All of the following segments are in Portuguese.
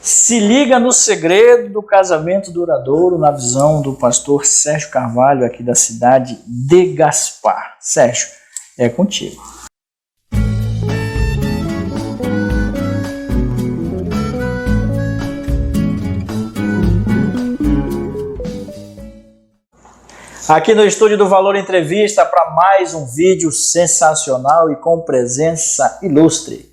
Se liga no segredo do casamento duradouro na visão do pastor Sérgio Carvalho, aqui da cidade de Gaspar. Sérgio, é contigo. Aqui no estúdio do Valor Entrevista para mais um vídeo sensacional e com presença ilustre.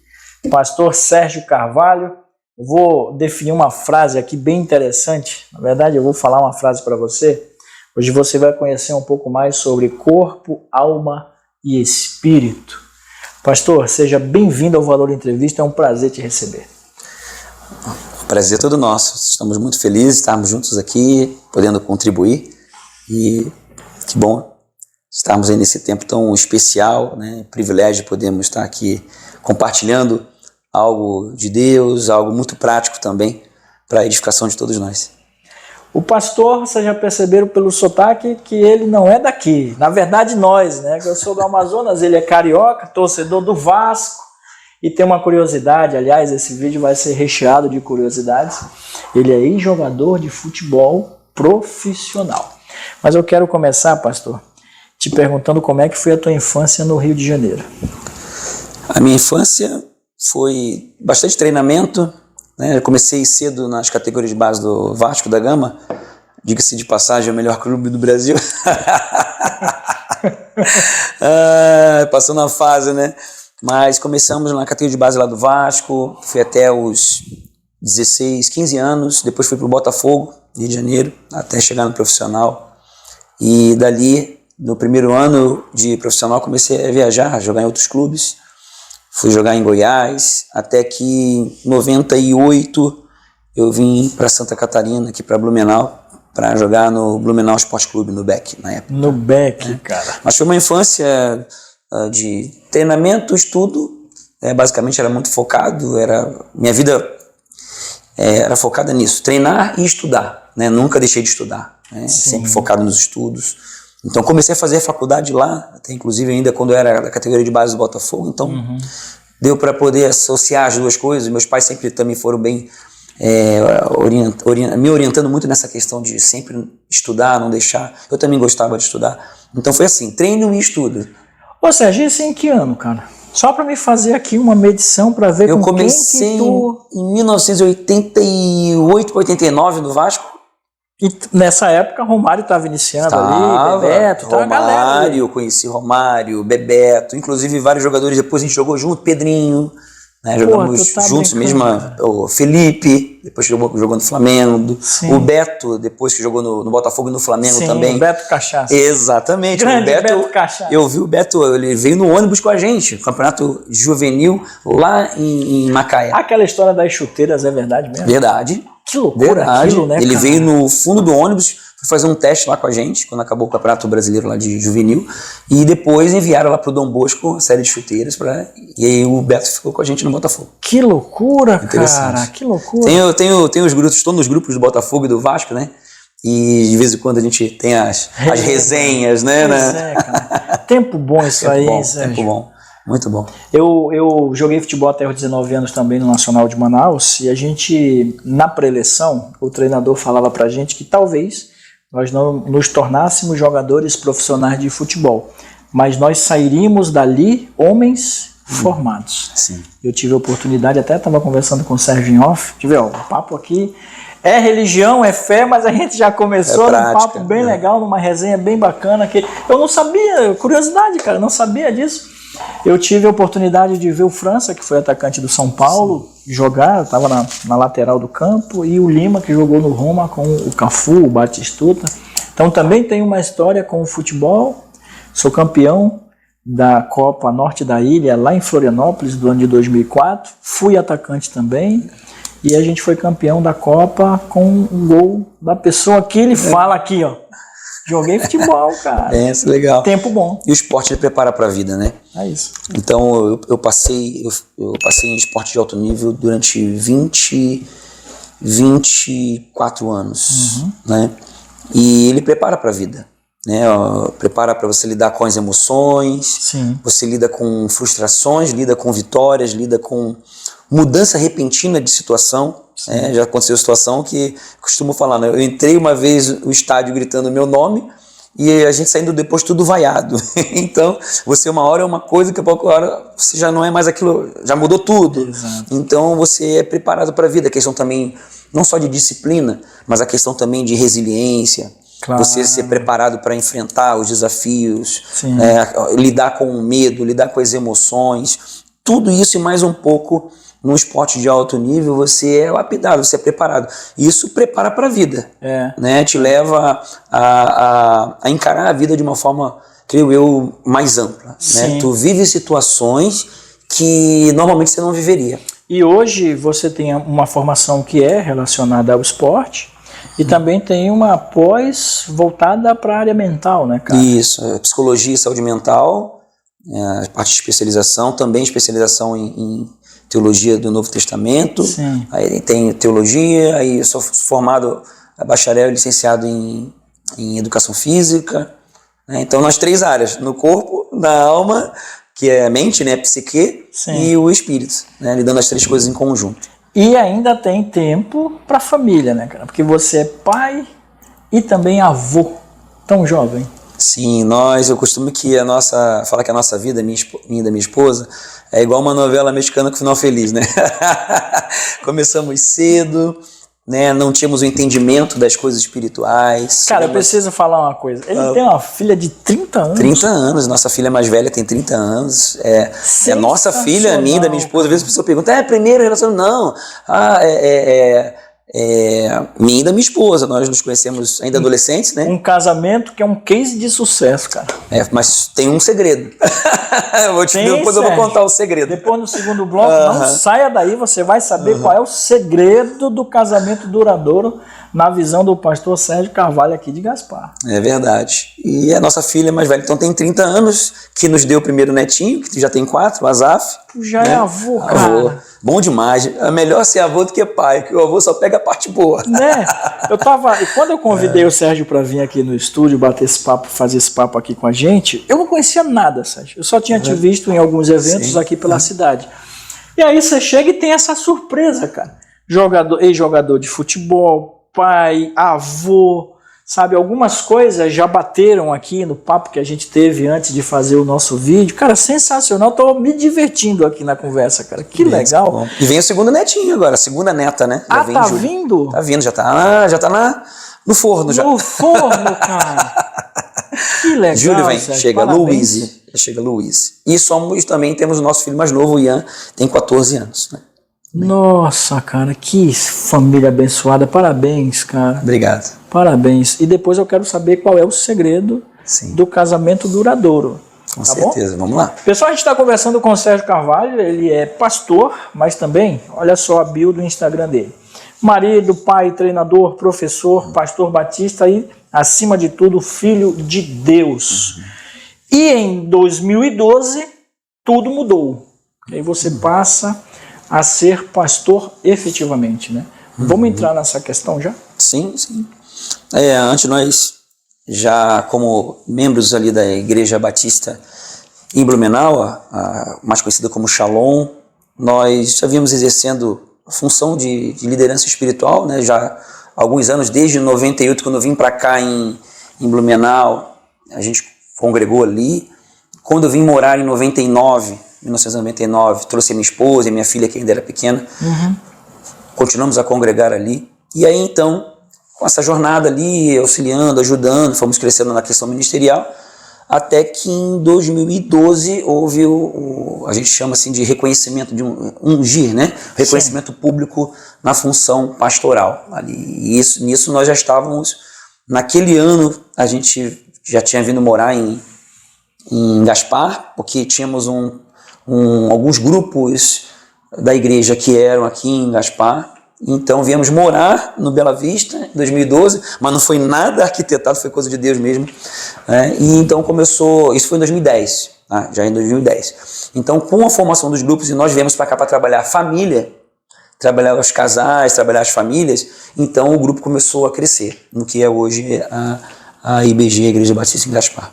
Pastor Sérgio Carvalho. Eu vou definir uma frase aqui bem interessante. Na verdade, eu vou falar uma frase para você. Hoje você vai conhecer um pouco mais sobre corpo, alma e espírito. Pastor, seja bem-vindo ao Valor Entrevista. É um prazer te receber. O prazer é todo nosso. Estamos muito felizes de estarmos juntos aqui, podendo contribuir. E que bom estarmos aí nesse tempo tão especial, né? Privilégio de podermos estar aqui compartilhando algo de Deus, algo muito prático também para a edificação de todos nós. O pastor, vocês já perceberam pelo sotaque que ele não é daqui. Na verdade, nós, né? Eu sou do Amazonas, ele é carioca, torcedor do Vasco. E tem uma curiosidade, aliás, esse vídeo vai ser recheado de curiosidades. Ele é ex-jogador de futebol profissional. Mas eu quero começar, pastor, te perguntando como é que foi a tua infância no Rio de Janeiro. A minha infância foi bastante treinamento, né? Eu comecei cedo nas categorias de base do Vasco da Gama, diga-se de passagem, é o melhor clube do Brasil. Passando a fase, né? Mas começamos na categoria de base lá do Vasco, fui até os 16, 15 anos, depois fui para o Botafogo, Rio de Janeiro, até chegar no profissional. E dali, no primeiro ano de profissional, comecei a viajar, a jogar em outros clubes. Fui jogar em Goiás, até que em 98 eu vim para Santa Catarina, aqui para Blumenau, para jogar no Blumenau Esporte Clube, no BEC, na época. No BEC, cara. Mas foi uma infância de treinamento, estudo, basicamente era muito focado, minha vida era focada nisso, treinar e estudar, né? Nunca deixei de estudar, né? Sempre focado nos estudos. Então comecei a fazer a faculdade lá, até inclusive ainda quando eu era da categoria de base do Botafogo, então deu para poder associar as duas coisas. Meus pais sempre também foram bem me orientando muito nessa questão de sempre estudar, não deixar. Eu também gostava de estudar. Então foi assim, treino e estudo. Ô Sérgio, isso em que ano, cara? Só para me fazer aqui uma medição para ver eu com quem que comecei tu... em 1988 para 89 no Vasco. E nessa época Romário estava iniciando ali, Bebeto, Romário, galera ali. Eu conheci Romário, Bebeto, inclusive vários jogadores, depois a gente jogou junto, Pedrinho, né, jogamos juntos mesmo, o Felipe, depois jogou no Flamengo, o Beto, depois que jogou no Botafogo e no Flamengo também. O Beto Cachaça. Exatamente. Grande Beto Cachaça. Eu vi o Beto, ele veio no ônibus com a gente, campeonato juvenil lá em Macaé. Aquela história das chuteiras é verdade mesmo? Verdade. Que loucura aquilo, né, Ele cara? veio no fundo do ônibus, foi fazer um teste lá com a gente, quando acabou o Campeonato Brasileiro lá de juvenil, e depois enviaram lá pro Dom Bosco a série de chuteiras, e aí o Beto ficou com a gente no Botafogo. Que loucura, cara, que loucura. Tem os grupos, estou nos grupos do Botafogo e do Vasco, né? E de vez em quando a gente tem as resenhas, né? Pois é, cara. Tempo bom isso aí, hein, Sérgio? Tempo bom. Muito bom. Eu joguei futebol até os 19 anos também no Nacional de Manaus, e a gente, na pré-eleição, o treinador falava pra gente que talvez nós não nos tornássemos jogadores profissionais de futebol, mas nós sairíamos dali homens formados. Sim. Eu tive a oportunidade, até estava conversando com o Sérgio em off, tive o papo aqui, é religião, é fé, mas a gente já começou num papo bem legal, numa resenha bem bacana, que eu não sabia, curiosidade, cara, não sabia disso. Eu tive a oportunidade de ver o França, que foi atacante do São Paulo, jogar, estava na lateral do campo, e o Lima, que jogou no Roma com o Cafu, o Batistuta. Então também tem uma história com o futebol. Sou campeão da Copa Norte da Ilha, lá em Florianópolis, do ano de 2004. Fui atacante também. E a gente foi campeão da Copa com um gol da pessoa que ele fala aqui, ó. Joguei futebol, cara. Isso é legal. Tempo bom. E o esporte ele prepara para a vida, né? É isso. Então eu passei em esporte de alto nível durante 24 anos, né? E ele prepara para a vida, né? Prepara para você lidar com as emoções. Sim. Você lida com frustrações, lida com vitórias, lida com mudança repentina de situação. Já aconteceu a situação que costumo falar, né? Eu entrei uma vez no estádio gritando meu nome e a gente saindo depois tudo vaiado. Então, você uma hora é uma coisa, que a pouco hora você já não é mais aquilo, já mudou tudo. Exato. Então, você é preparado para a vida. A questão também, não só de disciplina, mas a questão também de resiliência. Claro. Você ser preparado para enfrentar os desafios, lidar com o medo, lidar com as emoções. Tudo isso e mais um pouco no esporte de alto nível, você é lapidado, você é preparado. E isso prepara para a vida, né? Te leva a encarar a vida de uma forma, creio eu, mais ampla. Né? Tu vive situações que normalmente você não viveria. E hoje você tem uma formação que é relacionada ao esporte e também tem uma pós voltada para a área mental, né, cara? Isso, psicologia e saúde mental, a parte de especialização, também especialização em teologia do Novo Testamento. Sim. Aí tem teologia, aí eu sou formado bacharel e licenciado em educação física, né? Então nas 3 áreas, no corpo, na alma, que é a mente, né, psique, e o espírito, né, lidando as 3 coisas em conjunto. E ainda tem tempo para a família, né, cara? Porque você é pai e também avô, tão jovem. Sim, eu costumo falar que a nossa vida, minha e da minha esposa, é igual uma novela mexicana com final feliz, né? Começamos cedo, né? Não tínhamos o entendimento das coisas espirituais. Cara, eu preciso falar uma coisa. Ele tem uma filha de 30 anos. 30 anos, nossa filha mais velha tem 30 anos. É nossa filha, minha e da minha esposa. Às vezes a pessoa pergunta, primeiro relacionamento? Não. Minha e da minha esposa, nós nos conhecemos ainda adolescentes, né? Um casamento que é um case de sucesso, cara. Mas tem um segredo. Depois eu vou contar o segredo. Depois no segundo bloco, não saia daí, você vai saber qual é o segredo do casamento duradouro na visão do pastor Sérgio Carvalho aqui de Gaspar. É verdade. E a nossa filha mais velha, então tem 30 anos, que nos deu o primeiro netinho, que já tem 4, o Azaf. Já é avô, cara. Avô. Bom demais. É melhor ser avô do que pai, que o avô só pega a parte boa. Né? E quando eu convidei o Sérgio para vir aqui no estúdio, bater esse papo, fazer esse papo aqui com a gente, eu não conhecia nada, Sérgio. Eu só tinha te visto em alguns eventos aqui pela cidade. E aí você chega e tem essa surpresa, cara. Ex-jogador de futebol, pai, avô, sabe? Algumas coisas já bateram aqui no papo que a gente teve antes de fazer o nosso vídeo. Cara, sensacional. Tô me divertindo aqui na conversa, cara. Que legal. Bom. E vem o segundo netinho agora, a segunda neta, né? Já tá vindo? Tá vindo, já tá no forno. No forno, cara. Que legal. Júlio vem, chega Luiz. E também temos o nosso filho mais novo, o Ian, tem 14 anos, né? Nossa, cara, que família abençoada. Parabéns, cara. Obrigado. Parabéns. E depois eu quero saber qual é o segredo do casamento duradouro. Com certeza, vamos lá. Pessoal, a gente está conversando com o Sérgio Carvalho, ele é pastor, mas também, olha só a bio do Instagram dele. Marido, pai, treinador, professor, pastor batista e, acima de tudo, filho de Deus. E em 2012, tudo mudou. Aí você passa a ser pastor efetivamente, né? Vamos entrar nessa questão já? Sim. Antes nós, já como membros ali da Igreja Batista em Blumenau, a mais conhecida como Shalom, nós já vínhamos exercendo a função de liderança espiritual, né? Já há alguns anos, desde 98, quando eu vim para cá em Blumenau, a gente congregou ali. Quando eu vim morar em 1999, trouxe minha esposa e minha filha, que ainda era pequena, continuamos a congregar ali. E aí então, com essa jornada ali, auxiliando, ajudando, fomos crescendo na questão ministerial, até que em 2012 houve a gente chama assim de reconhecimento, de ungir, né? Reconhecimento público na função pastoral. Ali. E nisso nós já estávamos, naquele ano a gente já tinha vindo morar em Gaspar, porque tínhamos alguns grupos da igreja que eram aqui em Gaspar. Então viemos morar no Bela Vista em 2012, mas não foi nada arquitetado, foi coisa de Deus mesmo. E então começou, isso foi em 2010, tá? Já em 2010. Então com a formação dos grupos, e nós viemos para cá para trabalhar a família, trabalhar os casais, trabalhar as famílias, então o grupo começou a crescer, no que é hoje a IBG, a Igreja Batista em Gaspar.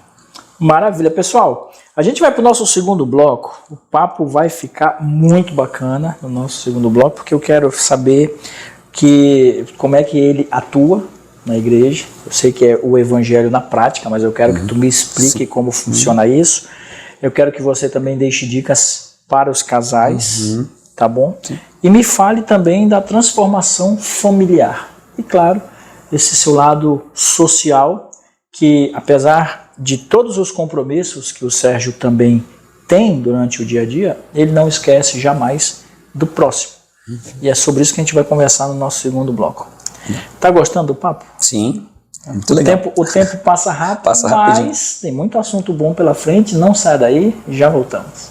Maravilha, pessoal. A gente vai para o nosso segundo bloco. O papo vai ficar muito bacana no nosso segundo bloco, porque eu quero saber como é que ele atua na igreja. Eu sei que é o evangelho na prática, mas eu quero que tu me explique como funciona isso. Eu quero que você também deixe dicas para os casais, tá bom? Sim. E me fale também da transformação familiar. E claro, esse seu lado social, que apesar de todos os compromissos que o Sérgio também tem durante o dia a dia, ele não esquece jamais do próximo. E é sobre isso que a gente vai conversar no nosso segundo bloco. Tá gostando do papo? Sim, é muito legal. O tempo passa rápido, passa mas rapidinho. Tem muito assunto bom pela frente. Não sai daí, já voltamos.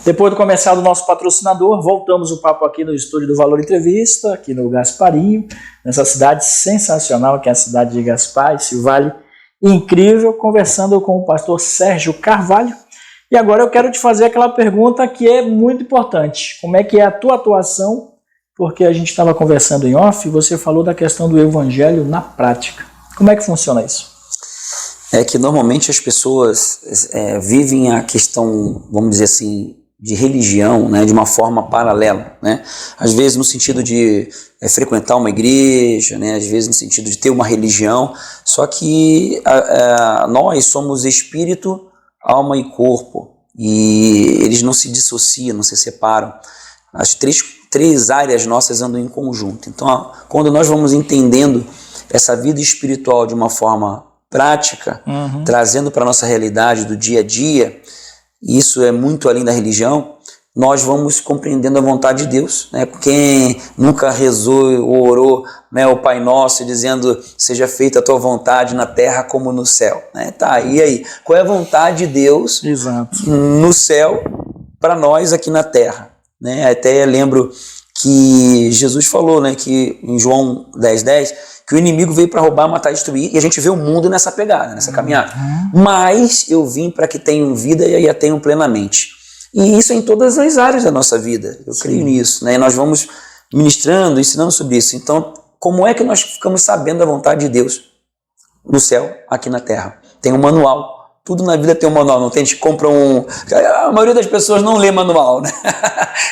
Depois do comercial do nosso patrocinador, voltamos o papo aqui no estúdio do Valor Entrevista, aqui no Gasparinho, nessa cidade sensacional que é a cidade de Gaspar, esse vale incrível, conversando com o pastor Sérgio Carvalho. E agora eu quero te fazer aquela pergunta que é muito importante. Como é que é a tua atuação? Porque a gente estava conversando em off e você falou da questão do evangelho na prática. Como é que funciona isso? É que normalmente as pessoas vivem a questão, vamos dizer assim, de religião, né, de uma forma paralela, né? Às vezes no sentido de frequentar uma igreja, né? Às vezes no sentido de ter uma religião, só que nós somos espírito, alma e corpo, e eles não se dissociam, não se separam. As três áreas nossas andam em conjunto. Então, quando nós vamos entendendo essa vida espiritual de uma forma prática, trazendo para a nossa realidade do dia a dia, isso é muito além da religião, nós vamos compreendendo a vontade de Deus, né? Quem nunca rezou ou orou, né, o Pai Nosso, dizendo, seja feita a tua vontade na terra como no céu, né? Tá, e aí? Qual é a vontade de Deus no céu para nós aqui na terra? Né? Até lembro que Jesus falou, né, que em João 10:10, que o inimigo veio para roubar, matar e destruir, e a gente vê o mundo nessa pegada, nessa caminhada. Mas eu vim para que tenham vida e a tenham plenamente. E isso é em todas as áreas da nossa vida, eu creio nisso, né? E nós vamos ministrando, ensinando sobre isso. Então, como é que nós ficamos sabendo da vontade de Deus no céu, aqui na terra? Tem um manual. Tudo na vida tem um manual, não tem? A gente compra um... A maioria das pessoas não lê manual, né?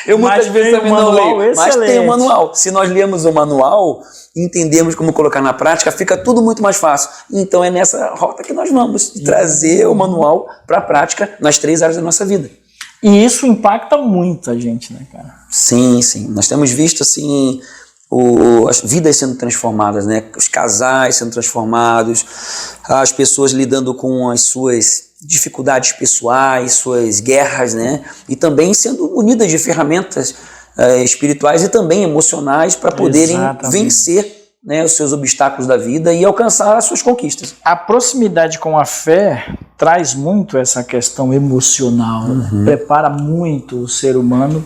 Eu muitas vezes também não leio, mas tem um manual. Se nós lemos o manual, entendemos como colocar na prática, fica tudo muito mais fácil. Então é nessa rota que nós vamos trazer o manual para a prática nas 3 áreas da nossa vida. E isso impacta muito a gente, né, cara? Sim, sim. Nós temos visto, assim, as vidas sendo transformadas, né? Os casais sendo transformados, as pessoas lidando com as suas dificuldades pessoais, suas guerras, né? E também sendo unidas de ferramentas espirituais e também emocionais para poderem vencer, né, os seus obstáculos da vida e alcançar as suas conquistas. A proximidade com a fé traz muito essa questão emocional, prepara muito o ser humano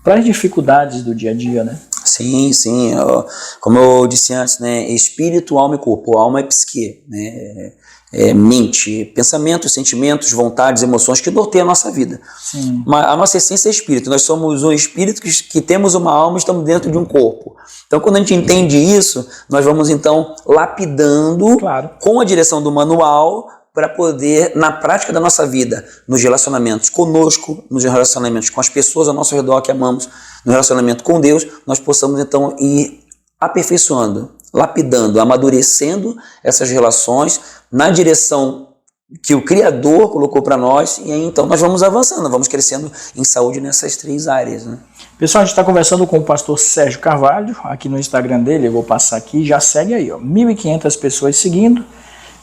para as dificuldades do dia a dia, né? Sim, sim. Como eu disse antes, né, espírito, alma e corpo. Alma é psique, né? Mente, pensamentos, sentimentos, vontades, emoções que norteiam a nossa vida. Sim. Mas a nossa essência é espírito. Nós somos um espírito que temos uma alma e estamos dentro de um corpo. Então, quando a gente entende isso, nós vamos então lapidando com a direção do manual para poder, na prática da nossa vida, nos relacionamentos conosco, nos relacionamentos com as pessoas ao nosso redor que amamos, no relacionamento com Deus, nós possamos então ir aperfeiçoando, lapidando, amadurecendo essas relações na direção que o Criador colocou para nós, e aí então nós vamos avançando, vamos crescendo em saúde nessas 3 áreas, né? Pessoal, a gente está conversando com o pastor Sérgio Carvalho, aqui no Instagram dele, eu vou passar aqui, já segue aí, ó, 1.500 pessoas seguindo,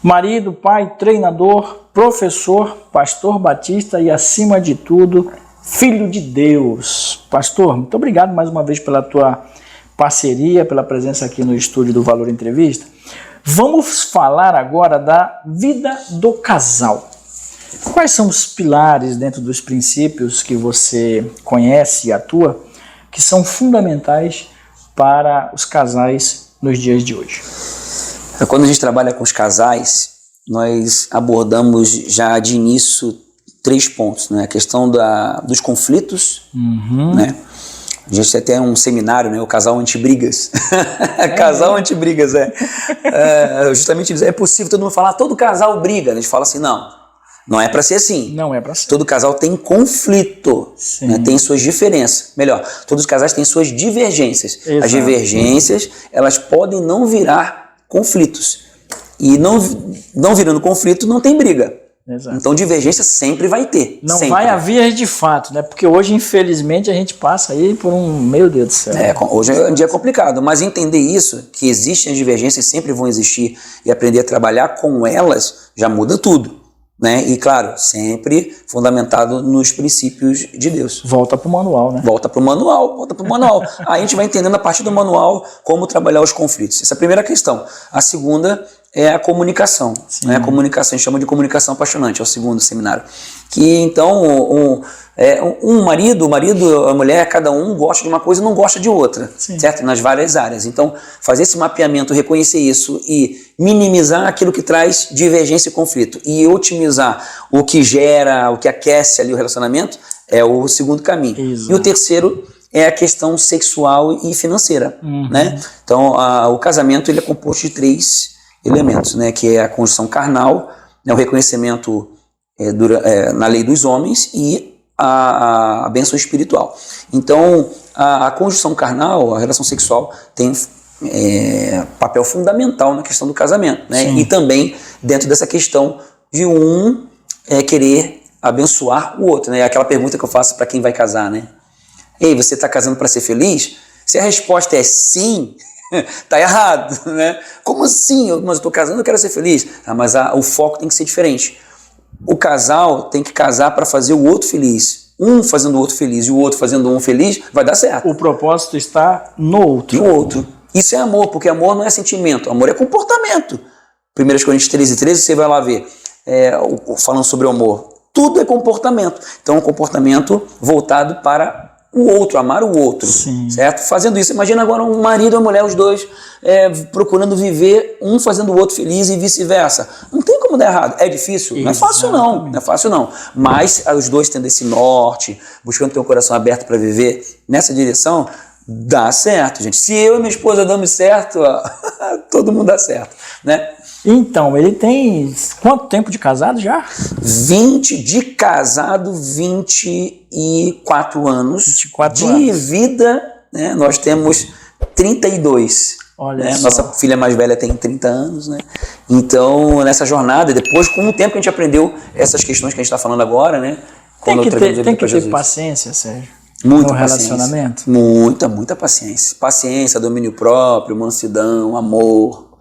marido, pai, treinador, professor, pastor batista e, acima de tudo, filho de Deus. Pastor, muito obrigado mais uma vez pela tua parceria, pela presença aqui no estúdio do Valor Entrevista. Vamos falar agora da vida do casal. Quais são os pilares dentro dos princípios que você conhece e atua que são fundamentais para os casais nos dias de hoje? Quando a gente trabalha com os casais, nós abordamos já de início 3 pontos, né? A questão dos conflitos, né? A gente até um seminário, né? O casal anti-brigas. Casal anti-brigas, justamente dizer, é possível todo mundo falar, todo casal briga. A gente fala assim, não. Não é para ser assim. Não é para ser. Todo casal tem conflito, né? Tem suas diferenças. Melhor, todos os casais têm suas divergências. Exato. As divergências, elas podem não virar conflitos. E não virando conflito, não tem briga. Exato. Então divergência sempre vai ter. Não sempre vai haver de fato, né? Porque hoje, infelizmente, a gente passa aí por meu Deus do céu. Hoje é um dia complicado, mas entender isso, que existem as divergências, sempre vão existir, e aprender a trabalhar com elas, já muda tudo. Né? E claro, sempre fundamentado nos princípios de Deus. Volta para o manual, né? Volta para o manual. Aí a gente vai entendendo a partir do manual como trabalhar os conflitos. Essa é a primeira questão. A segunda é a comunicação. Né? A comunicação, a gente chama de comunicação apaixonante, é o segundo seminário. Que então um marido, a mulher, cada um gosta de uma coisa e não gosta de outra, certo? Nas várias áreas. Então, fazer esse mapeamento, reconhecer isso e minimizar aquilo que traz divergência e conflito e otimizar o que gera, o que aquece ali o relacionamento, é o segundo caminho. Exato. E o terceiro é a questão sexual e financeira, né? Então, o casamento ele é composto de 3 elementos, né? Que é a conjunção carnal, né? O reconhecimento na lei dos homens e a bênção espiritual. Então, a conjunção carnal, a relação sexual, tem papel fundamental na questão do casamento, né? E também dentro dessa questão de querer abençoar o outro, né? Aquela pergunta que eu faço para quem vai casar, né? Ei, você está casando para ser feliz? Se a resposta é sim, tá errado, né? Como assim? Mas eu estou casando, eu quero ser feliz. Mas o foco tem que ser diferente. O casal tem que casar para fazer o outro feliz. Um fazendo o outro feliz e o outro fazendo um feliz, vai dar certo. O propósito está no outro. No outro. Isso é amor, porque amor não é sentimento, amor é comportamento. 1 Coríntios 13:13, você vai lá ver, falando sobre o amor. Tudo é comportamento. Então, um comportamento voltado para o outro, amar o outro, certo? Fazendo isso, imagina agora um marido e uma mulher, os dois procurando viver, um fazendo o outro feliz e vice-versa. Não tem como dar errado. É difícil? Não é fácil não, não é fácil não. Mas os dois tendo esse norte, buscando ter um coração aberto para viver nessa direção, dá certo, gente. Se eu e minha esposa damos certo, todo mundo dá certo, né? Então, ele tem quanto tempo de casado já? 20 de casado, 24 anos. 24 de anos. Vida, né? Nós temos 32. Olha né? só. Nossa filha mais velha tem 30 anos, né? Então, nessa jornada, depois, com o tempo que a gente aprendeu essas questões que a gente está falando agora, né? Tem que ter paciência, Sérgio. Muita no relacionamento? Muita paciência. Paciência, domínio próprio, mansidão, amor.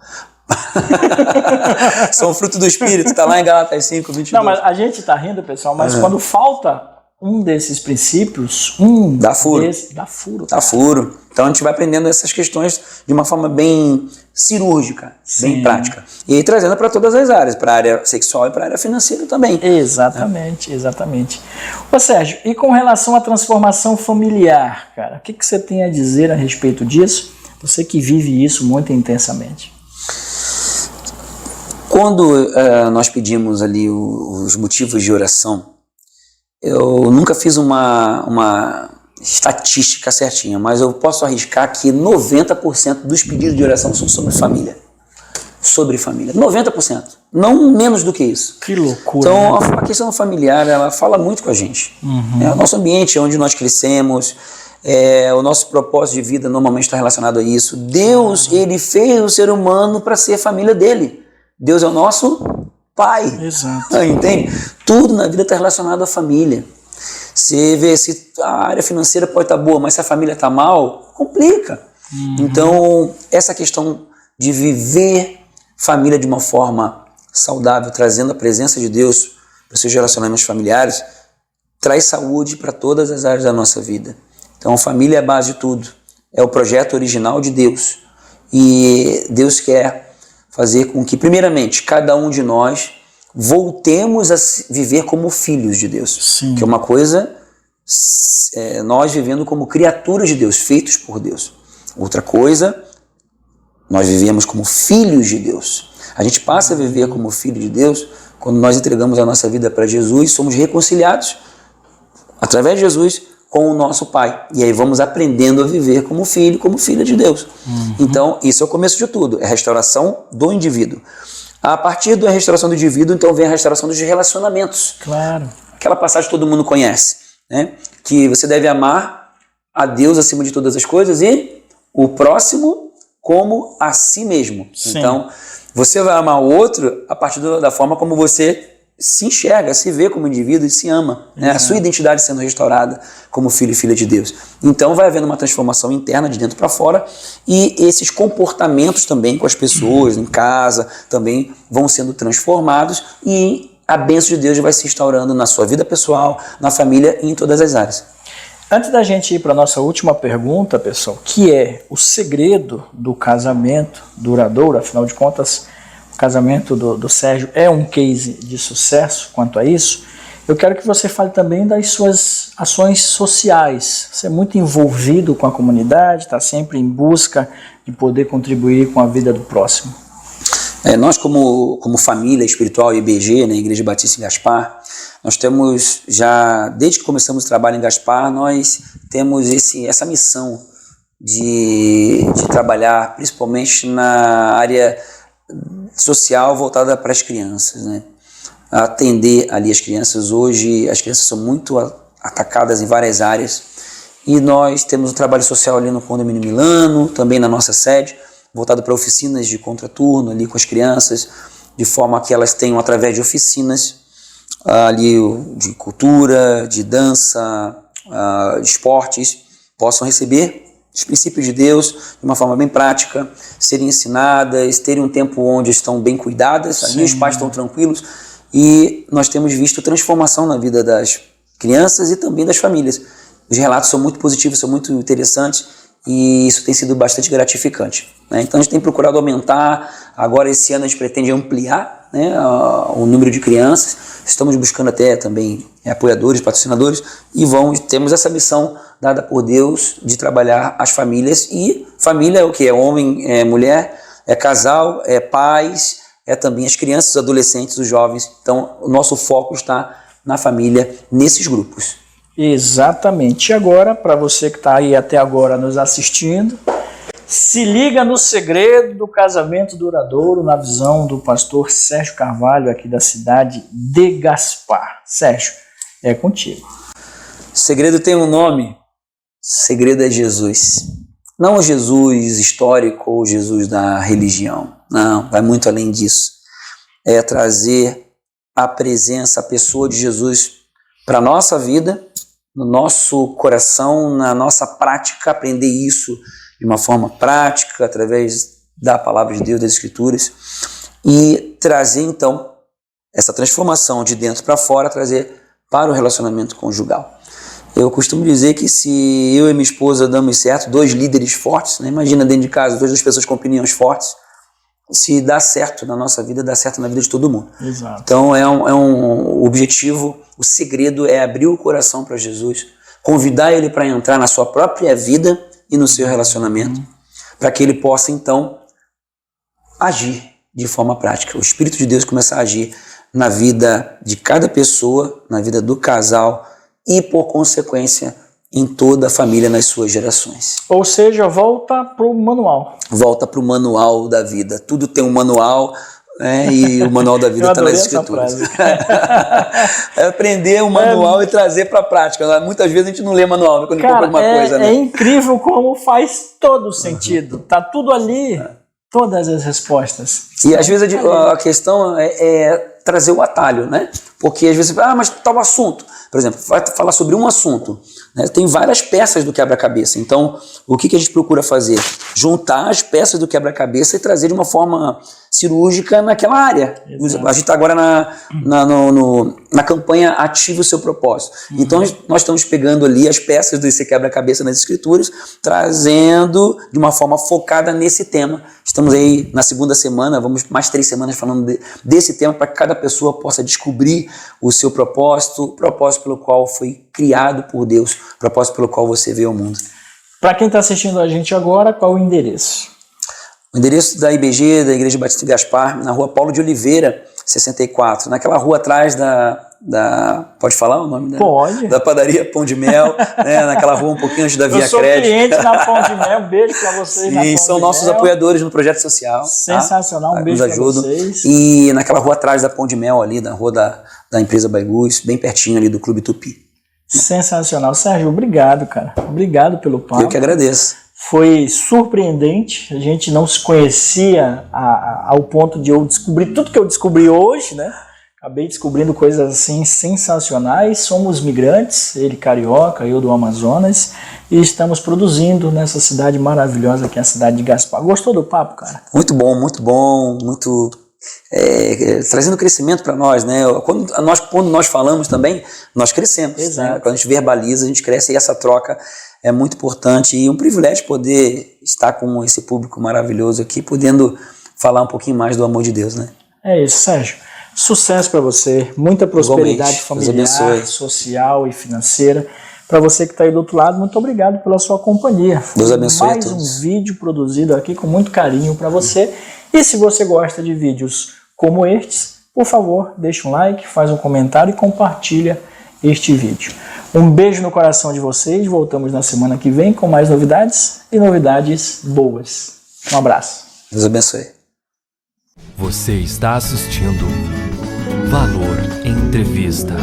São fruto do Espírito, tá lá em Gálatas 5:22. Não, mas a gente tá rindo, pessoal, mas quando falta um desses princípios, dá furo. Dá furo. Dá furo. Então a gente vai aprendendo essas questões de uma forma bem cirúrgica, bem prática. E aí trazendo para todas as áreas, para a área sexual e para a área financeira também. Exatamente, exatamente. Ô Sérgio, e com relação à transformação familiar, cara, o que você tem a dizer a respeito disso? Você que vive isso muito intensamente. Quando nós pedimos ali os motivos de oração, eu nunca fiz uma estatística certinha, mas eu posso arriscar que 90% dos pedidos de oração são sobre família. Sobre família. 90%. Não menos do que isso. Que loucura. Então, né? a questão familiar, ela fala muito com a gente. É o nosso ambiente, é onde nós crescemos, o nosso propósito de vida normalmente está relacionado a isso. Deus, ele fez o ser humano para ser família dele. Deus é o nosso pai. Exato. Entende? Tudo na vida está relacionado à família. Você vê se a área financeira pode estar boa, mas se a família está mal, complica. Então, essa questão de viver família de uma forma saudável, trazendo a presença de Deus para os seus relacionamentos familiares, traz saúde para todas as áreas da nossa vida. Então, família é a base de tudo. É o projeto original de Deus. E Deus quer fazer com que, primeiramente, cada um de nós voltemos a viver como filhos de Deus. Sim. Que é uma coisa, nós vivendo como criaturas de Deus, feitos por Deus. Outra coisa, nós vivemos como filhos de Deus. A gente passa a viver como filho de Deus quando nós entregamos a nossa vida para Jesus, somos reconciliados através de Jesus com o nosso Pai. E aí vamos aprendendo a viver como filho, como filha de Deus. Então, isso é o começo de tudo, é a restauração do indivíduo. A partir da restauração do indivíduo, então vem a restauração dos relacionamentos. Claro. Aquela passagem que todo mundo conhece, né? Que você deve amar a Deus acima de todas as coisas e o próximo como a si mesmo. Sim. Então, você vai amar o outro a partir da forma como você se enxerga, se vê como indivíduo e se ama, né? A sua identidade sendo restaurada como filho e filha de Deus. Então vai havendo uma transformação interna de dentro para fora e esses comportamentos também com as pessoas em casa também vão sendo transformados e a bênção de Deus vai se instaurando na sua vida pessoal, na família e em todas as áreas. Antes da gente ir para a nossa última pergunta, pessoal, que é o segredo do casamento duradouro, afinal de contas, o casamento do Sérgio é um case de sucesso quanto a isso. Eu quero que você fale também das suas ações sociais. Você é muito envolvido com a comunidade, está sempre em busca de poder contribuir com a vida do próximo. Nós, como família espiritual IBG, né, Igreja Batista em Gaspar, nós temos já, desde que começamos o trabalho em Gaspar, nós temos essa missão de trabalhar principalmente na área social voltada para as crianças, né? Atender ali as crianças. Hoje as crianças são muito atacadas em várias áreas e nós temos um trabalho social ali no Condomínio Milano, também na nossa sede, voltado para oficinas de contraturno ali com as crianças, de forma que elas tenham, através de oficinas ali de cultura, de dança, de esportes, possam receber os princípios de Deus de uma forma bem prática, serem ensinadas, terem um tempo onde estão bem cuidadas, ali os pais estão tranquilos e nós temos visto transformação na vida das crianças e também das famílias. Os relatos são muito positivos, são muito interessantes e isso tem sido bastante gratificante, né? Então a gente tem procurado aumentar, agora esse ano a gente pretende ampliar, né, o número de crianças, estamos buscando até também apoiadores, patrocinadores e temos essa missão dada por Deus de trabalhar as famílias. E família é o que? É homem, é mulher, é casal, é pais, é também as crianças, os adolescentes, os jovens. Então o nosso foco está na família, nesses grupos. Exatamente. E agora, para você que está aí até agora nos assistindo, se liga no segredo do casamento duradouro na visão do pastor Sérgio Carvalho, aqui da cidade de Gaspar. Sérgio, é contigo. O segredo tem um nome. O segredo é Jesus. Não o Jesus histórico ou o Jesus da religião. Não, vai muito além disso. É trazer a presença, a pessoa de Jesus para a nossa vida, no nosso coração, na nossa prática, aprender isso de uma forma prática, através da palavra de Deus, das Escrituras, e trazer então essa transformação de dentro para fora, trazer para o relacionamento conjugal. Eu costumo dizer que se eu e minha esposa damos certo, dois líderes fortes, né? Imagina dentro de casa, duas pessoas com opiniões fortes, se dá certo na nossa vida, dá certo na vida de todo mundo. Exato. Então é um objetivo, o segredo é abrir o coração para Jesus, convidar ele para entrar na sua própria vida e no seu relacionamento, para que ele possa então agir de forma prática. O Espírito de Deus começa a agir na vida de cada pessoa, na vida do casal e, por consequência, em toda a família, nas suas gerações. Ou seja, volta para o manual. Volta para o manual da vida. Tudo tem um manual, né? E o manual da vida está nas Escrituras. É aprender o manual e trazer para a prática. Muitas vezes a gente não lê manual, né? Quando compra alguma coisa, né? É incrível como faz todo sentido. Tá tudo ali, todas as respostas. E às vezes a questão é trazer o atalho, né? Porque às vezes, mas tal assunto, por exemplo, vai falar sobre um assunto, né? Tem várias peças do quebra-cabeça. Então, o que a gente procura fazer? Juntar as peças do quebra-cabeça e trazer de uma forma cirúrgica naquela área. Exato. A gente está agora na campanha Ative o Seu Propósito. Então, nós estamos pegando ali as peças desse quebra-cabeça nas Escrituras, trazendo de uma forma focada nesse tema. Estamos aí na segunda semana, vamos mais 3 semanas falando desse tema, para que cada pessoa possa descobrir o seu propósito, o propósito pelo qual foi criado por Deus, o propósito pelo qual você veio ao mundo. Para quem está assistindo a gente agora, qual o endereço? O endereço da IBG, da Igreja Batista de Gaspar, na rua Paulo de Oliveira, 64, naquela rua atrás Pode falar o nome dela? Pode. Da padaria Pão de Mel, né, naquela rua um pouquinho antes da Via Crédito. Eu sou cliente na Pão de Mel, um beijo pra vocês. Sim, são nossos apoiadores no projeto social. Sensacional, tá? Um beijo nos ajudam. pra vocês. E naquela rua atrás da Pão de Mel ali, na rua da empresa Bailuz, bem pertinho ali do Clube Tupi. Sensacional. Sérgio, obrigado, cara. Obrigado pelo papo. Eu que agradeço. Foi surpreendente, a gente não se conhecia ao ponto de eu descobrir tudo que eu descobri hoje, né? Acabei descobrindo coisas assim sensacionais. Somos migrantes, ele carioca, eu do Amazonas, e estamos produzindo nessa cidade maravilhosa que é a cidade de Gaspar. Gostou do papo, cara? Muito bom, muito trazendo crescimento para nós, né? Quando nós falamos também, nós crescemos. Exato. Né? Quando a gente verbaliza, a gente cresce, e essa troca é muito importante e um privilégio poder estar com esse público maravilhoso aqui, podendo falar um pouquinho mais do amor de Deus, né? É isso, Sérgio. Sucesso para você, muita prosperidade familiar, social e financeira. Para você que está aí do outro lado, muito obrigado pela sua companhia. Deus abençoe Mais a todos. um vídeo produzido aqui com muito carinho para você. E se você gosta de vídeos como estes, por favor, deixa um like, faz um comentário e compartilha este vídeo. Um beijo no coração de vocês. Voltamos na semana que vem com mais novidades e novidades boas. Um abraço. Deus abençoe. Você está assistindo Valor Entrevista.